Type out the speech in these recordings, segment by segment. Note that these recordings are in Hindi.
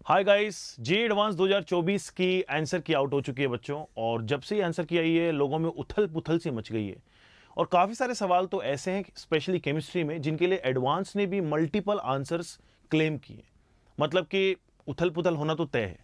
हाय गाइस, जे एडवांस 2024 की आंसर की आउट हो चुकी है बच्चों। और जब से ये आंसर की आई है लोगों में उथल पुथल सी मच गई है। और काफ़ी सारे सवाल तो ऐसे हैं स्पेशली केमिस्ट्री में जिनके लिए एडवांस ने भी मल्टीपल आंसर्स क्लेम किए। मतलब कि उथल पुथल होना तो तय है।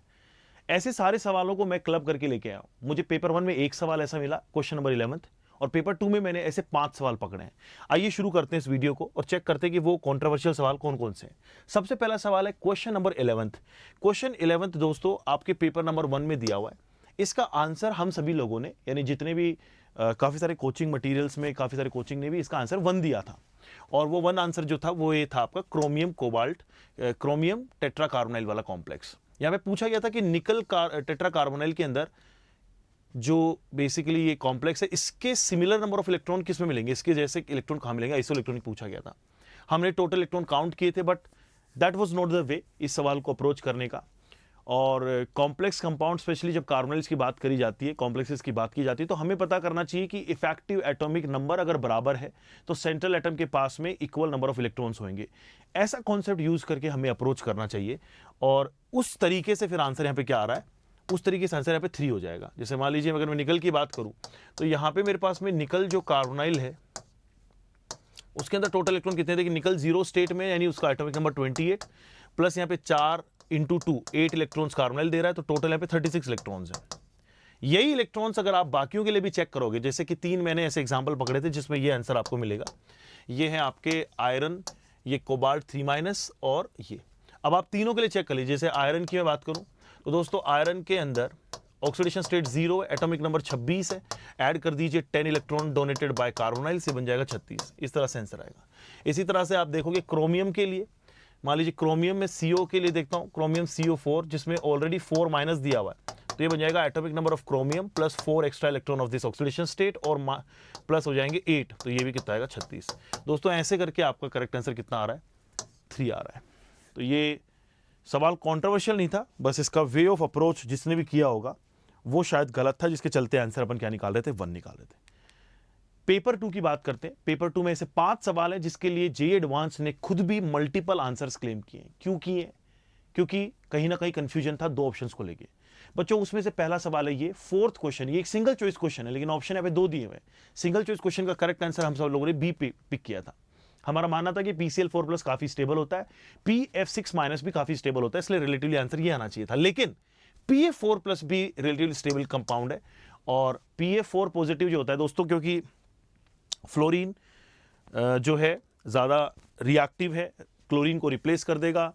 ऐसे सारे सवालों को मैं क्लब करके लेके आया हूं। मुझे पेपर 1 में एक सवाल ऐसा मिला, क्वेश्चन नंबर 11th, और पेपर 2 में मैंने ऐसे 5 सवाल पकड़े हैं। आइए शुरू करते हैं इस वीडियो को और चेक करते हैं कि वो कंट्रोवर्शियल सवाल कौन कौन से हैं। सबसे पहला सवाल है question number 11th। Question 11th दोस्तों आपके पेपर नंबर 1 में दिया हुआ है। इसका आंसर हम सभी लोगों ने, यानी जितने भी काफ़ी सारे कोचिंग मटेरियल्स में काफ़ी सारे कोचिंग ने भी इसका आंसर 1 दिया था। और वो 1 आंसर जो था वो ये था आपका क्रोमियम कोबाल्ट क्रोमियम टेट्राकार्बोनाइल वाला कॉम्प्लेक्स। यहां पे पूछा गया था कि निकल टेट्राकार्बोनाइल के अंदर जो बेसिकली ये कॉम्प्लेक्स है, इसके सिमिलर नंबर ऑफ इलेक्ट्रॉन किस में मिलेंगे, इसके जैसे इलेक्ट्रॉन कहां मिलेंगे, आइसो इलेक्ट्रॉनिक पूछा गया था। हमने टोटल इलेक्ट्रॉन काउंट किए थे, but that was not the way इस सवाल को अप्रोच करने का। और कॉम्प्लेक्स कंपाउंड, स्पेशली जब कार्बोनाइल्स की बात करी जाती है, कॉम्प्लेक्सेस की बात की जाती है, तो हमें पता करना चाहिए कि इफेक्टिव एटॉमिक नंबर अगर बराबर है तो सेंट्रल एटम के पास में इक्वल नंबर ऑफ इलेक्ट्रॉन्स होंगे। ऐसा कॉन्सेप्ट यूज करके हमें अप्रोच करना चाहिए। और उस तरीके से फिर आंसर यहां पे क्या आ रहा है, उस तरीके से आंसर यहां पे 3 हो जाएगा। जैसे मान लीजिए अगर मैं निकल की बात करूं तो यहां पे मेरे पास में निकल जो कार्बोनाइल है उसके अंदर टोटल इलेक्ट्रॉन कितने थे कि निकल 0 स्टेट में, यानी उसका एटॉमिक नंबर 28 प्लस यहाँ पे 4 इंटू 2 8 इलेक्ट्रॉन्स कार्बोनाइल दे रहा है, तो टोटल यहाँ पे 36 इलेक्ट्रॉन्स हैं। यही इलेक्ट्रॉन्स अगर आप बाकियों के लिए भी चेक करोगे, जैसे कि 3 मैंने ऐसे एग्जांपल पकड़े थे जिसमें ये आंसर आपको मिलेगा। ये है आपके आयरन, ये कोबाल्ट 3- और ये। अब आप तीनों के लिए चेक कर लीजिए। जैसे आयरन की मैं बात करूं तो दोस्तों आयरन के अंदर ऑक्सीडेशन स्टेट 0 है, एटॉमिक नंबर 26 है। ऐड कर दीजिए 10 इलेक्ट्रॉन डोनेटेड बाय कार्बोनाइल से बन जाएगा 36। इस तरह से आंसर आएगा। इसी तरह से आप देखोगे क्रोमियम के लिए, मान लीजिए क्रोमियम में CO के लिए देखता हूं, क्रोमियम CO4 जिसमें ऑलरेडी 4- दिया हुआ है, तो ये बन जाएगा atomic number of chromium plus 4 extra electron of this oxidation state और प्लस हो जाएंगे 8, तो ये भी कितना आएगा 36। दोस्तों ऐसे करके आपका करेक्ट आंसर कितना आ रहा है, 3 आ रहा है। तो ये सवाल कॉन्ट्रोवर्शियल नहीं था, बस इसका वे ऑफ अप्रोच जिसने भी किया होगा वो शायद गलत था, जिसके चलते आंसर अपन क्या निकाल रहे थे, 1 निकाल रहे थे। पेपर 2 की बात करते हैं। पेपर 2 में ऐसे 5 सवाल है जिसके लिए जे एडवांस ने खुद भी मल्टीपल आंसर्स क्लेम किए। क्यों किए? क्योंकि कहीं ना कहीं कंफ्यूजन था 2 ऑप्शंस को लेके। बच्चों उसमें से पहला सवाल है ये 4th क्वेश्चन। ये एक सिंगल चॉइस क्वेश्चन है, लेकिन ऑप्शन यहाँ पे 2 दिए हुए। सिंगल चॉइस क्वेश्चन का करेक्ट आंसर हम सब लोगों ने बी पिक किया था। हमारा मानना था कि PCl4+ काफी स्टेबल होता है, PF6- भी काफी स्टेबल होता है, इसलिए रिलेटिवली आंसर ये आना चाहिए था। लेकिन PF4+ भी रिलेटिवली स्टेबल कंपाउंड है। और PF4 पॉजिटिव जो होता है दोस्तों, क्योंकि फ्लोरीन जो है ज़्यादा रिएक्टिव है, क्लोरीन को रिप्लेस कर देगा।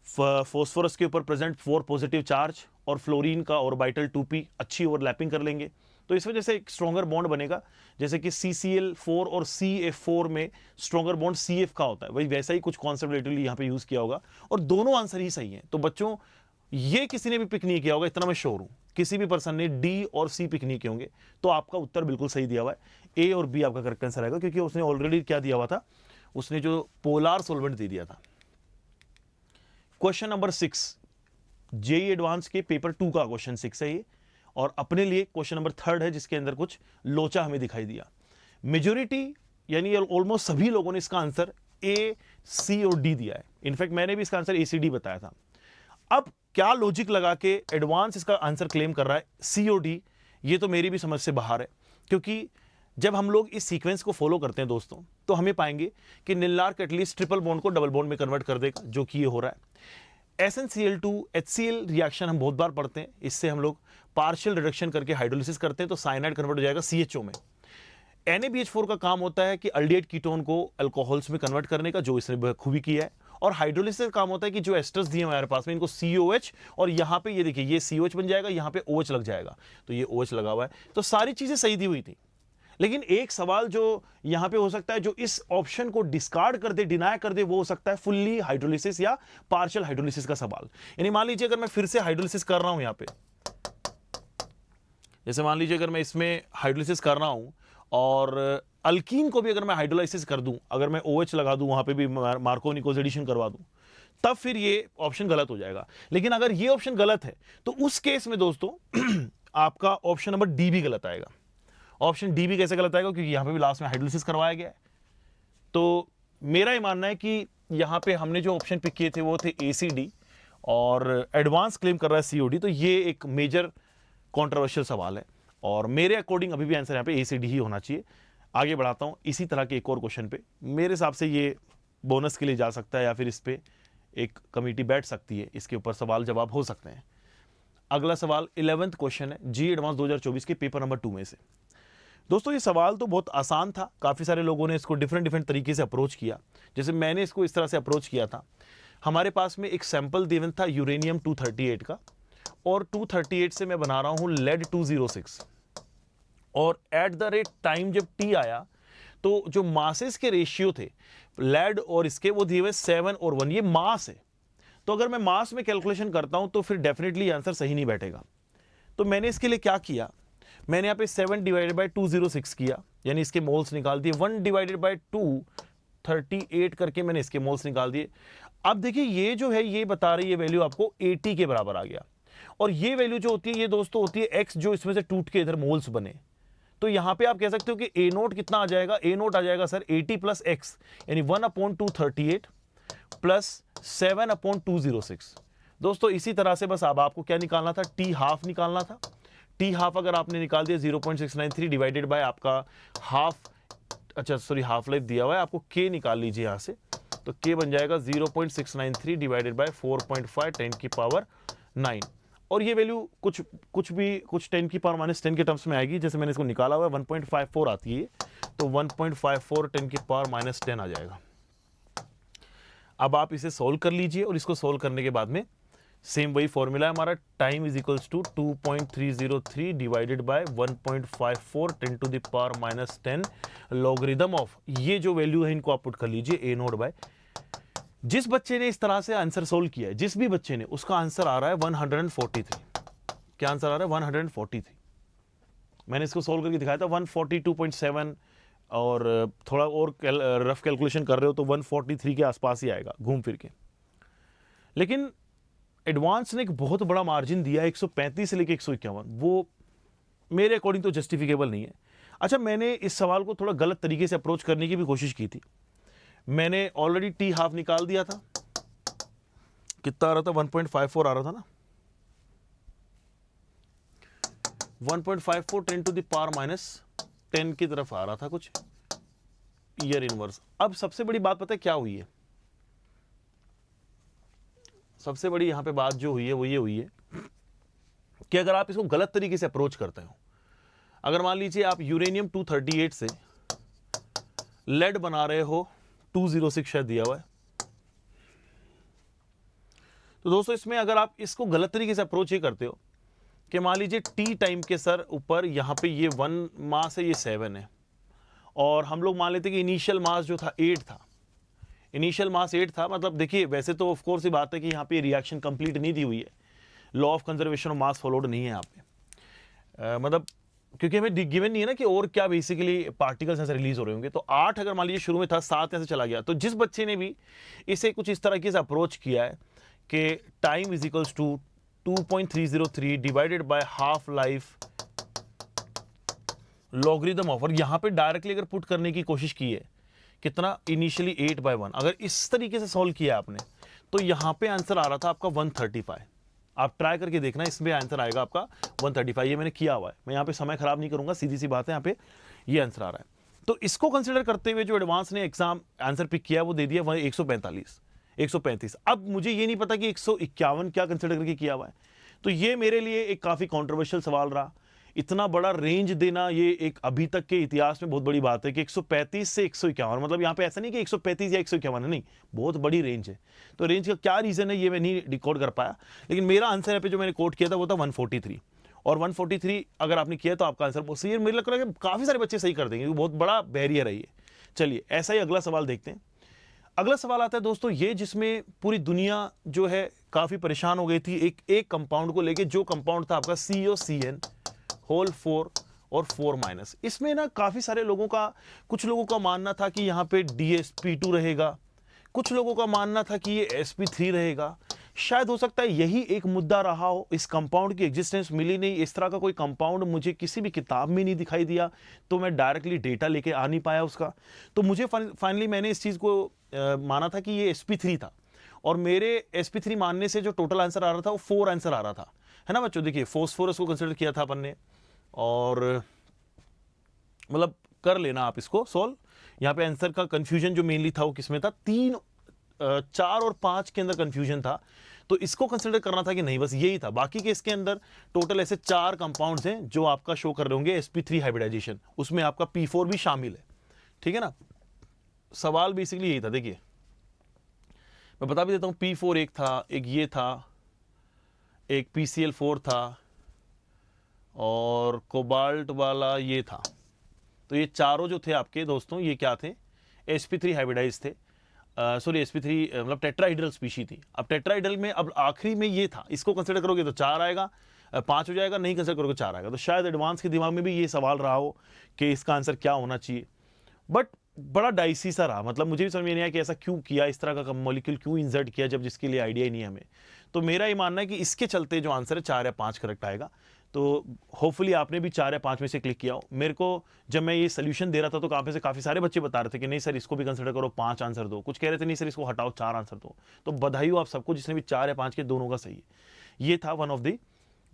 फॉस्फोरस के ऊपर प्रेजेंट 4 पॉजिटिव चार्ज और फ्लोरीन का ऑर्बिटल 2p अच्छी ओवरलैपिंग कर लेंगे, तो इस वजह से एक स्ट्रॉन्गर बॉन्ड बनेगा। जैसे कि CCl4 और CF4 में स्ट्रॉन्गर बॉन्ड CF का होता है, वही वैसा ही कुछ कॉन्सेप्ट रिलेटिवली यहाँ पे यूज़ किया होगा। और दोनों आंसर ही सही हैं। तो बच्चों ये किसी ने भी पिक नहीं किया होगा, इतना मैं श्योर हूं। किसी भी पर्सन ने D और C पिक नहीं किए होंगे, तो आपका उत्तर बिल्कुल सही दिया हुआ है। A और B आपका करेक्ट आंसर आएगा, क्योंकि उसने ऑलरेडी क्या दिया हुआ था, उसने जो पोलर सॉल्वेंट दे दिया था। क्वेश्चन नंबर 6 जेईई एडवांस के पेपर 2 का क्वेश्चन 6 है ये। और अपने लिए क्वेश्चन नंबर 3 है, जिसके अंदर कुछ लोचा हमें दिखाई दिया। मेजोरिटी यानी ऑलमोस्ट सभी लोगों ने इसका आंसर A, C और D दिया है। इनफैक्ट मैंने भी इसका आंसर ACD बताया था। अब क्या लॉजिक लगा के एडवांस इसका आंसर क्लेम कर रहा है C और D, ये तो मेरी भी समझ से बाहर है। क्योंकि जब हम लोग इस सीक्वेंस को फॉलो करते हैं दोस्तों, तो हमें पाएंगे कि नीलार्क एटलीस्ट ट्रिपल बॉन्ड को डबल बॉन्ड में कन्वर्ट कर देगा, जो कि ये हो रहा है। SnCl2 HCl रिएक्शन हम बहुत बार पढ़ते हैं। इससे हम लोग पार्शियल रिडक्शन करके हाइड्रोलिसिस करते हैं, तो साइनाइड कन्वर्ट हो जाएगा CHO में। NaBH4 का काम होता है कि अल्डिहाइड कीटोन को अल्कोहल्स में कन्वर्ट करने का, जो इसने खूबी किया है। और हाइड्रोलिसिस का काम होता है कि जो एस्टर्स दिए हमारे पास में, इनको COH, और यहां पे ये देखिए ये COH बन जाएगा, यहां पे OH लग जाएगा, तो ये OH लगा हुआ है। तो सारी चीजें सही दी हुई थी। लेकिन एक सवाल जो यहां पे हो सकता है, जो इस ऑप्शन को डिस्कार्ड कर दे, डिनाय कर दे, वो हो सकता है फुल्ली हाइड्रोलिसिस या पार्शियल हाइड्रोलिसिस का सवाल। यानी मान लीजिए अगर मैं फिर से हाइड्रोलिसिस कर रहा हूं यहां पे, जैसे मान लीजिए अगर मैं इसमें हाइड्रोलिसिस कर रहा हूं और अल्कीन को भी अगर मैं हाइड्रोलाइसिस कर दूं, अगर मैं OH लगा दूं, वहां पे भी मार्कोव-निकोल्स एडिशन करवा दूं, तब फिर ये ऑप्शन गलत हो जाएगा। लेकिन अगर ये ऑप्शन गलत है, तो उस केस में दोस्तों आपका ऑप्शन नंबर D भी गलत आएगा। ऑप्शन D भी कैसे गलत आएगा? क्योंकि यहां पे भी लास्ट में हाइड्रोलिसिस करवाया गया है। तो मेरा ये मानना है कि यहां पे हमने जो ऑप्शन पिक किए थे वो थे ACD, और एडवांस क्लेम कर रहा है सीओडी, तो ये एक मेजर कंट्रोवर्शियल सवाल है और मेरे अकॉर्डिंग अभी भी आंसर यहाँ पे ए से डी ही होना चाहिए। आगे बढ़ाता हूँ इसी तरह के एक और क्वेश्चन पे, मेरे हिसाब से ये बोनस के लिए जा सकता है या फिर इस पे एक कमेटी बैठ सकती है, इसके ऊपर सवाल जवाब हो सकते हैं। अगला सवाल 11th क्वेश्चन है जी एडवांस 2024 के पेपर नंबर 2 में से। दोस्तों ये सवाल तो बहुत आसान था, काफ़ी सारे लोगों ने इसको डिफरेंट तरीके से अप्रोच किया। जैसे मैंने इसको इस तरह से अप्रोच किया था, हमारे पास में एक सैंपल गिवन था यूरेनियम 238 का, और 238 से मैं बना रहा हूँ लेड 206, और एट द रेट टाइम जब टी आया तो जो मासेस के रेशियो थे लेड और इसके, वो दिए हुए 7 और 1, ये मास है। तो अगर मैं मास में कैलकुलेशन करता हूं तो फिर डेफिनेटली आंसर सही नहीं बैठेगा। तो मैंने इसके लिए क्या किया, मैंने यहाँ पे 7 डिवाइडेड बाय 206 किया, यानी इसके मोल्स निकाल दिए। 1 डिवाइडेड बाय 238 करके मैंने इसके मोल्स निकाल दिए। अब देखिए ये जो है ये बता रही है वैल्यू आपको 80 के बराबर आ गया, और ये वैल्यू जो होती है ये दोस्तों होती है एक्स, जो इसमें से टूट के इधर मोल्स बने। तो यहां पे आप कह सकते हो कि ए नोट कितना आ जाएगा, ए नोट आ जाएगा सर 80 प्लस एक्स, यानी 1/238 प्लस 7/206। दोस्तों इसी तरह से बस अब आपको क्या निकालना था, टी हाफ निकालना था। टी हाफ अगर आपने निकाल दिया 0.693 डिवाइडेड बाय आपका हाफ, अच्छा सॉरी हाफ लाइफ दिया हुआ है, आपको के निकाल लीजिए यहां से, तो के बन जाएगा 0.693 डिवाइडेड बाय 4.5 10 की पावर 9, और ये वैल्यू कुछ 10 की पावर -10 के टर्म्स में आएगी। जैसे मैंने इसको निकाला हुआ है 1.54 आती है, तो 1.54 10 की पावर -10 आ जाएगा। अब आप इसे सोल्व कर लीजिए, और इसको सोल्व करने के बाद में सेम वही फॉर्मूला है हमारा, time is equals to 2.303 divided by 1.54 10 to the power -10 logarithm of, ये जो वैल्यू है इनको आप पुट कर लीजिए ए नोट बाय। जिस बच्चे ने इस तरह से आंसर सोल्व किया है, जिस भी बच्चे ने, उसका आंसर आ रहा है 143। क्या आंसर आ रहा है 143। मैंने इसको सोल्व करके दिखाया था 142.7, और थोड़ा और रफ कैलकुलेशन कर रहे हो तो 143 के आसपास ही आएगा घूम फिर के। लेकिन एडवांस ने एक बहुत बड़ा मार्जिन दिया 135 से लेकर 151, वो मेरे अकॉर्डिंग तो जस्टिफिकेबल नहीं है। अच्छा, मैंने इस सवाल को थोड़ा गलत तरीके से अप्रोच करने की भी कोशिश की थी। मैंने ऑलरेडी टी हाफ निकाल दिया था, कितना आ रहा था 1.54 आ रहा था ना, 1.54 10 टू द पावर -10 की तरफ आ रहा था कुछ ईयर इनवर्स। अब सबसे बड़ी बात पता है क्या हुई है, सबसे बड़ी यहां पे बात जो हुई है वो ये हुई है कि अगर आप इसको गलत तरीके से अप्रोच करते हो, अगर मान लीजिए आप यूरेनियम 238 से लेड बना रहे हो 206 शायद दिया हुआ है, तो दोस्तों इसमें अगर आप इसको गलत तरीके से अप्रोच ये करते हो कि मान लीजिए टी टाइम के सर ऊपर यहाँ पे ये 1 मास है, ये 7 है, और हम लोग मान लेते कि इनिशियल मास जो था 8 था, इनिशियल मास 8 था। मतलब देखिए वैसे तो ऑफ कोर्स ये बात है कि यहाँ पे रिएक्शन कंप्लीट नहीं दी हुई है, law of conservation of mass followed नहीं है यहाँ पे, मतलब क्योंकि हमें गिवन नहीं है ना कि और क्या बेसिकली पार्टिकल्स ऐसे रिलीज हो रहे होंगे। तो 8 अगर मान लीजिए शुरू में था, 7 ऐसे चला गया, तो जिस बच्चे ने भी इसे कुछ इस तरीके से अप्रोच किया है कि time is equals to 2.303 divided by half life logarithm of, और यहां पे डायरेक्टली अगर पुट करने की कोशिश की है कितना, इनिशियली 8/1, अगर इस तरीके से सॉल्व किया आपने तो यहां पे आंसर आ रहा था आपका 135। आप ट्राई करके देखना, इसमें आंसर आएगा आपका 135। ये मैंने किया हुआ है, मैं यहाँ पे समय खराब नहीं करूंगा, सीधी सी बात है, यहाँ पे ये आंसर आ रहा है। तो इसको कंसिडर करते हुए जो एडवांस ने एग्जाम आंसर पिक किया वो दे दिया 135। अब मुझे ये नहीं पता कि 151 क्या कंसिडर करके किया हुआ है, तो ये मेरे लिए एक काफी कॉन्ट्रोवर्शियल सवाल रहा। इतना बड़ा रेंज देना ये एक अभी तक के इतिहास में बहुत बड़ी बात है कि 135 से 151, मतलब यहाँ पे ऐसा नहीं कि 135 या 151 है, नहीं, बहुत बड़ी रेंज है। तो रेंज का क्या रीजन है ये मैं नहीं डिकोड कर पाया, लेकिन मेरा आंसर यहाँ पे जो मैंने कोट किया था वो था 143, और 143 अगर आपने किया तो आपका आंसर बहुत सही है। मुझे लग रहा है कि काफी सारे बच्चे सही कर देंगे, बहुत बड़ा बैरियर है ये। चलिए ऐसा ही अगला सवाल देखते हैं। अगला सवाल आता है दोस्तों ये, जिसमें पूरी दुनिया जो है काफी परेशान हो गई थी एक कंपाउंड को लेके, जो कंपाउंड था आपका COCN होल 4 और 4-। इसमें ना काफी सारे लोगों का, कुछ लोगों का मानना था कि यहाँ पे DsP2 रहेगा, कुछ लोगों का मानना था कि ये sp3 रहेगा। शायद हो सकता है यही एक मुद्दा रहा हो, इस कंपाउंड की एग्जिस्टेंस मिली नहीं, इस तरह का कोई कंपाउंड मुझे किसी भी किताब में नहीं दिखाई दिया, तो मैं डायरेक्टली डेटा लेके आ नहीं पाया उसका। तो मुझे फाइनली मैंने इस चीज को माना था कि ये sp3 था, और मेरे sp3 मानने से जो टोटल आंसर आ रहा था वो 4 आंसर आ रहा था, है ना बच्चों। देखिए फोस्फोरस को कंसिडर किया था अपन ने, और मतलब कर लेना आप इसको सॉल्व। यहाँ पे आंसर का कंफ्यूजन जो मेनली था वो किसमें था, 3, 4 और 5 के अंदर कंफ्यूजन था, तो इसको कंसिडर करना था कि नहीं, बस यही था। बाकी के इसके अंदर टोटल ऐसे 4 कंपाउंड्स हैं जो आपका शो कर रहे होंगे sp3 हाइब्रिडाइजेशन, उसमें आपका p4 भी शामिल है, ठीक है ना। सवाल बेसिकली यही था। देखिए मैं बता भी देता हूं, p4 एक था, एक ये था, एक pcl4 था, और कोबाल्ट वाला ये था। तो ये चारों जो थे आपके दोस्तों, ये क्या थे, sp3 हाइब्रिडाइज थे, सॉरी sp3 मतलब टेट्राहाइड्रल स्पीशी थी। अब टेट्राहाइड्रल में अब आखिरी में ये था, इसको कंसिडर करोगे तो 4 आएगा, 5 हो जाएगा, नहीं कंसिडर करोगे 4 आएगा। तो शायद एडवांस के दिमाग में भी ये सवाल रहा हो कि इसका आंसर क्या होना चाहिए, बट बड़ा डाइसी सा रहा। मतलब मुझे भी समझ में नहीं आया कि ऐसा क्यों किया, इस तरह का मॉलिक्यूल क्यों इंसर्ट किया जब जिसके लिए आइडिया ही नहीं है हमें। तो मेरा ये मानना है कि इसके चलते जो आंसर है 4 या 5 करेक्ट आएगा। तो होपफुली आपने भी 4 या 5 में से क्लिक किया हो। मेरे को जब मैं ये सोल्यूशन दे रहा था तो काफ़ी सारे बच्चे बता रहे थे कि नहीं सर इसको भी कंसिडर करो, 5 आंसर दो, कुछ कह रहे थे नहीं सर इसको हटाओ 4 आंसर दो। तो बधाई हो आप सबको जिसने भी 4 या 5 के दोनों का सही है। ये था वन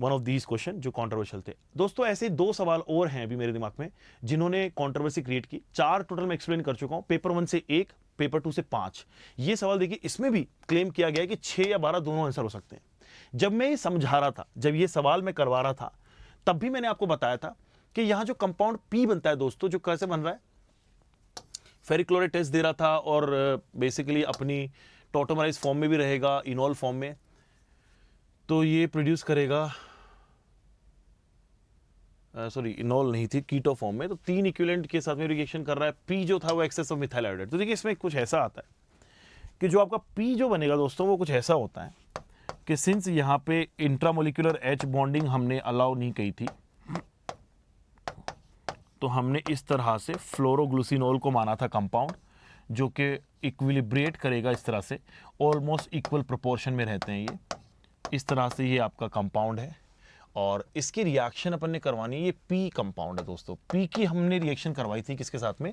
ऑफ दीज क्वेश्चन जो कंट्रोवर्शियल थे दोस्तों। ऐसे 2 सवाल और हैं अभी मेरे दिमाग में जिन्होंने कंट्रोवर्सी क्रिएट की। 4 टोटल मैं एक्सप्लेन कर चुका हूं, पेपर 1 से 1, पेपर 2 से 5। ये सवाल देखिए, इसमें भी क्लेम किया गया है कि 6 या 12 दोनों आंसर हो सकते हैं। जब मैं ये समझा रहा था, जब ये सवाल मैं करवा रहा था, तब भी मैंने आपको बताया था कि यहां जो कंपाउंड पी बनता है दोस्तों, जो कैसे बन रहा है, फेरिक क्लोराइड टेस्ट दे रहा था, और बेसिकली अपनी टॉटोमराइज फॉर्म में भी रहेगा, इनॉल फॉर्म में, तो ये प्रोड्यूस करेगा, सॉरी इनॉल नहीं थी, कीटो फॉर्म में, तो 3 इक्विवेलेंट के साथ में रिएक्शन कर रहा है। पी जो था वो एक्सेस ऑफ मिथाइल आयोडाइड। तो देखिए इसमें कुछ ऐसा आता है कि जो आपका पी जो बनेगा दोस्तों वो कुछ ऐसा होता है कि सिंस यहाँ पे इंट्रामोलिकुलर एच बॉन्डिंग हमने अलाउ नहीं की थी, तो हमने इस तरह से फ्लोरोग्लूसिनोल को माना था कंपाउंड, जो कि इक्विलिब्रेट करेगा इस तरह से, ऑलमोस्ट इक्वल प्रोपोर्शन में रहते हैं ये, इस तरह से ये आपका कंपाउंड है। और इसकी रिएक्शन अपन ने करवानी है, ये पी कंपाउंड है दोस्तों। पी की हमने रिएक्शन करवाई थी किसके साथ में,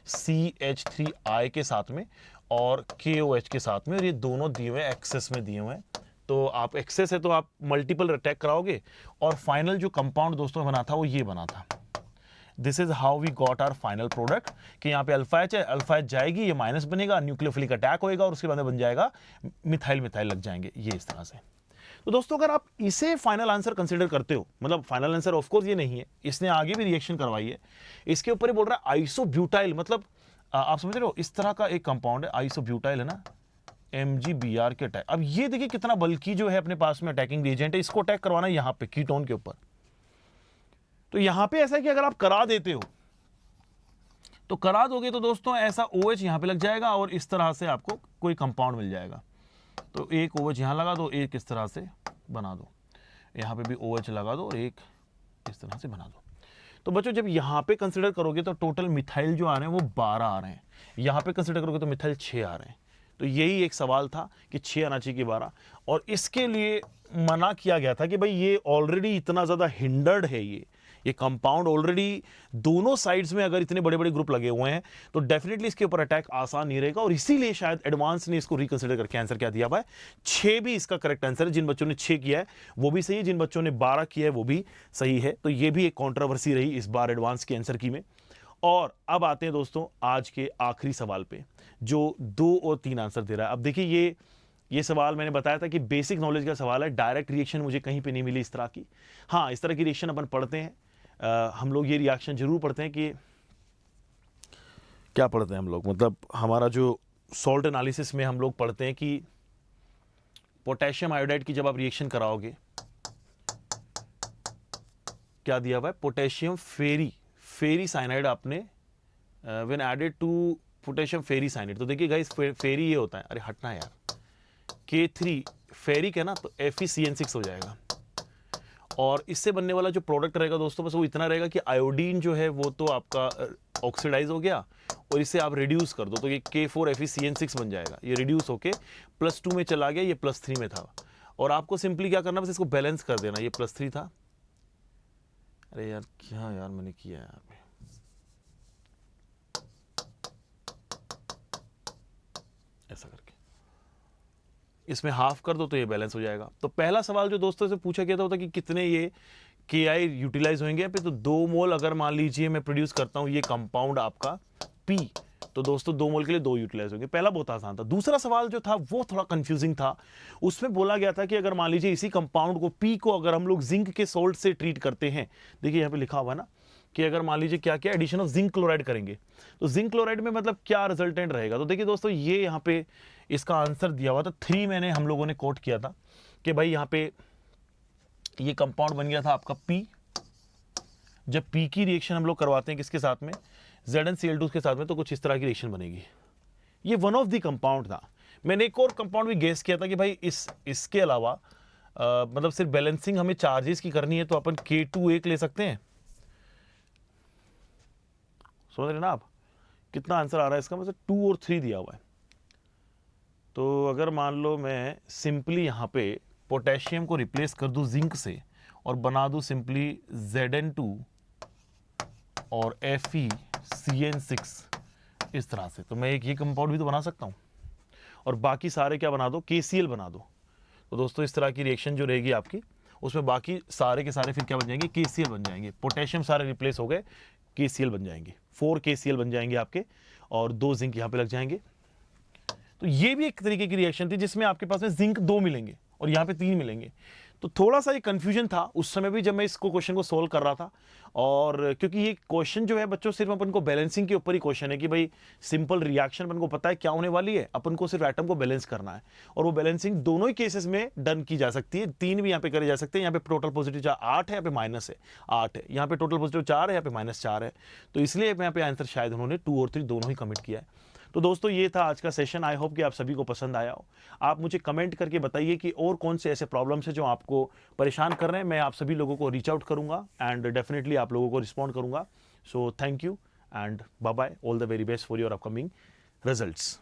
CH3I के साथ में और KOH के साथ में, और ये दोनों दिए हुए एक्सेस में दिए हुए हैं। तो आप एक्सेस है तो आप मल्टीपल अटैक कराओगे, और फाइनल जो कंपाउंड दोस्तों बना था वो ये बना था। This is how we got our final product, कि यहाँ पे अल्फा एच है, अल्फा एच जाएगी, ये माइनस बनेगा, न्यूक्लियोफिलिक अटैक होएगा, और उसके बाद बन जाएगा मिथाइल मिथाइल लग जाएंगे, ये इस तरह से। तो दोस्तों अगर आप इसे फाइनल आंसर कंसीडर करते हो, मतलब फाइनल आंसर ऑफ कोर्स ये नहीं है, इसने आगे भी रिएक्शन करवाई है, इसके ऊपर ही बोल रहा है आइसोब्यूटाइल, मतलब आप समझ रहे हो इस तरह का एक कंपाउंड है आइसोब्यूटाइल, है ना, MgBr के अटैक। अब ये देखिए कितना बल्कि जो है अपने पास में अटैकिंग रिएजेंट है, इसको अटैक करवाना है यहाँ पे कीटोन के ऊपर। तो यहां पे ऐसा है कि अगर आप करा देते हो तो करा दोगे तो दोस्तों ऐसा OH यहां पे लग जाएगा, और इस तरह से आपको कोई कंपाउंड मिल जाएगा। तो एक OH यहां लगा दो, एक इस तरह से बना दो, यहां पे भी OH लगा दो, और एक इस तरह से बना दो। तो बच्चों जब यहां पे कंसिडर करोगे तो टोटल मिथाइल जो आ रहे हैं वो 12 आ रहे हैं, यहां पे कंसिडर करोगे तो मिथाइल 6 आ रहे हैं। तो यही एक सवाल था कि 6 आना चाहिए कि 12, और इसके लिए मना किया गया था कि भाई ये ऑलरेडी इतना ज़्यादा हिंडर्ड है, ये कंपाउंड ऑलरेडी दोनों साइड्स में अगर इतने बड़े बड़े ग्रुप लगे हुए हैं तो डेफिनेटली इसके ऊपर अटैक आसान नहीं रहेगा, और इसीलिए शायद एडवांस ने इसको रिकंसिडर करके आंसर क्या दिया हुआ है, 6 भी इसका करेक्ट आंसर है। जिन बच्चों ने 6 किया है वो भी सही है, जिन बच्चों ने 12 किया है वो भी सही है। तो ये भी एक कॉन्ट्रोवर्सी रही इस बार एडवांस के आंसर की में। और अब आते हैं दोस्तों आज के आखिरी सवाल पे, जो 2 और 3 आंसर दे रहा है। अब देखिए ये सवाल मैंने बताया था कि बेसिक नॉलेज का सवाल है, डायरेक्ट रिएक्शन मुझे कहीं पे नहीं मिली इस तरह की। हाँ, इस तरह की रिएक्शन अपन पढ़ते हैं, हम लोग ये रिएक्शन जरूर पढ़ते हैं कि क्या पढ़ते हैं हम लोग, मतलब हमारा जो सॉल्ट एनालिसिस में हम लोग पढ़ते हैं कि पोटेशियम आयोडाइड की जब आप रिएक्शन कराओगे, क्या दिया हुआ है, potassium Pheri cyanide when added to टू पोटेशियम फेरी साइनाइड। तो देखिए गाइस फेरी ये होता है, अरे हटना यार, K3 फेरिक है ना, तो FeCN6 हो जाएगा, और इससे बनने वाला जो प्रोडक्ट रहेगा दोस्तों बस वो इतना रहेगा कि आयोडीन जो है वो तो आपका ऑक्सीडाइज हो गया, और इसे आप रिड्यूस कर दो तो ये K4FeCN6 बन जाएगा, ये रिड्यूस होके +2 में चला गया, ये +3 में था, और आपको सिंपली क्या करना, बस इसको बैलेंस कर देना। ये +3 था, अरे यार क्या यार मैंने किया यार, ऐसा करके इसमें हाफ कर दो तो ये बैलेंस हो जाएगा। तो पहला सवाल जो दोस्तों से पूछा गया था कि कितने ये KI यूटिलाइज होंगे यहाँ पे, तो 2 मोल अगर मान लीजिए मैं प्रोड्यूस करता हूँ ये कंपाउंड आपका P, तो दोस्तों 2 मोल के लिए 2 यूटिलाइज होंगे। पहला बहुत आसान था। दूसरा सवाल जो था वो थोड़ा कंफ्यूजिंग था। उसमें बोला गया था कि अगर मान लीजिए इसी कंपाउंड को P को अगर हम लोग जिंक के सोल्ट से ट्रीट करते हैं, देखिए यहाँ पे लिखा हुआ है ना कि अगर मान लीजिए क्या क्या एडिशन ऑफ जिंक क्लोराइड करेंगे, तो जिंक क्लोराइड में मतलब क्या रिजल्टेंट रहेगा। तो देखिए दोस्तों ये यहाँ पे इसका आंसर दिया हुआ था 3 मैंने हम लोगों ने कोट किया था कि भाई यहाँ पे ये कंपाउंड बन गया था आपका P। जब P की रिएक्शन हम लोग करवाते हैं किसके साथ में, ZnCl2 के साथ में, तो कुछ इस तरह की रिएक्शन बनेगी। ये वन ऑफ द कंपाउंड था। मैंने एक और कंपाउंड भी गेस किया था कि भाई इसके अलावा मतलब सिर्फ बैलेंसिंग हमें चार्जेस की करनी है तो अपन K2 ले सकते हैं। समझ रहे ना आप कितना आंसर आ रहा है इसका, मतलब 2 और 3 दिया हुआ है। तो अगर मान लो मैं सिंपली यहाँ पे पोटेशियम को रिप्लेस कर दूं जिंक से और बना दूं सिंपली Zn2 और FeCN6 इस तरह से, तो मैं एक ये कंपाउंड भी तो बना सकता हूँ और बाकी सारे क्या बना दो, KCl बना दो। तो दोस्तों इस तरह की रिएक्शन जो रहेगी आपकी, उसमें बाकी सारे के सारे फिर क्या बन जाएंगे, KCl बन जाएंगे। पोटेशियम सारे रिप्लेस हो गए, KCl बन जाएंगे, 4 KCl बन जाएंगे आपके और 2 जिंक यहाँ पे लग जाएंगे। तो ये भी एक तरीके की रिएक्शन थी जिसमें आपके पास में जिंक 2 मिलेंगे और यहाँ पे 3 मिलेंगे। तो थोड़ा सा ये कंफ्यूजन था उस समय भी जब मैं इसको क्वेश्चन को सोल्व कर रहा था। और क्योंकि ये क्वेश्चन जो है बच्चों सिर्फ अपन को बैलेंसिंग के ऊपर ही क्वेश्चन है कि भाई सिंपल रिएक्शन अपन को पता है क्या होने वाली है, अपन को सिर्फ एटम को बैलेंस करना है और वो बैलेंसिंग दोनों ही केसेस में डन की जा सकती है। 3 भी यहाँ पे करे जा सकते हैं। यहाँ पे टोटल पॉजिटिव 8 है, यहाँ पे माइनस है 8 है, यहाँ पे टोटल पॉजिटिव 4 है, यहाँ पे -4 है। तो इसलिए यहाँ पे आंसर शायद उन्होंने 2 और 3 दोनों ही कमिट किया है। तो दोस्तों ये था आज का सेशन। आई होप कि आप सभी को पसंद आया हो। आप मुझे कमेंट करके बताइए कि और कौन से ऐसे प्रॉब्लम्स हैं जो आपको परेशान कर रहे हैं। मैं आप सभी लोगों को रीच आउट करूंगा एंड डेफिनेटली आप लोगों को रिस्पॉन्ड करूंगा। So thank you and bye bye, all the very best for your upcoming results.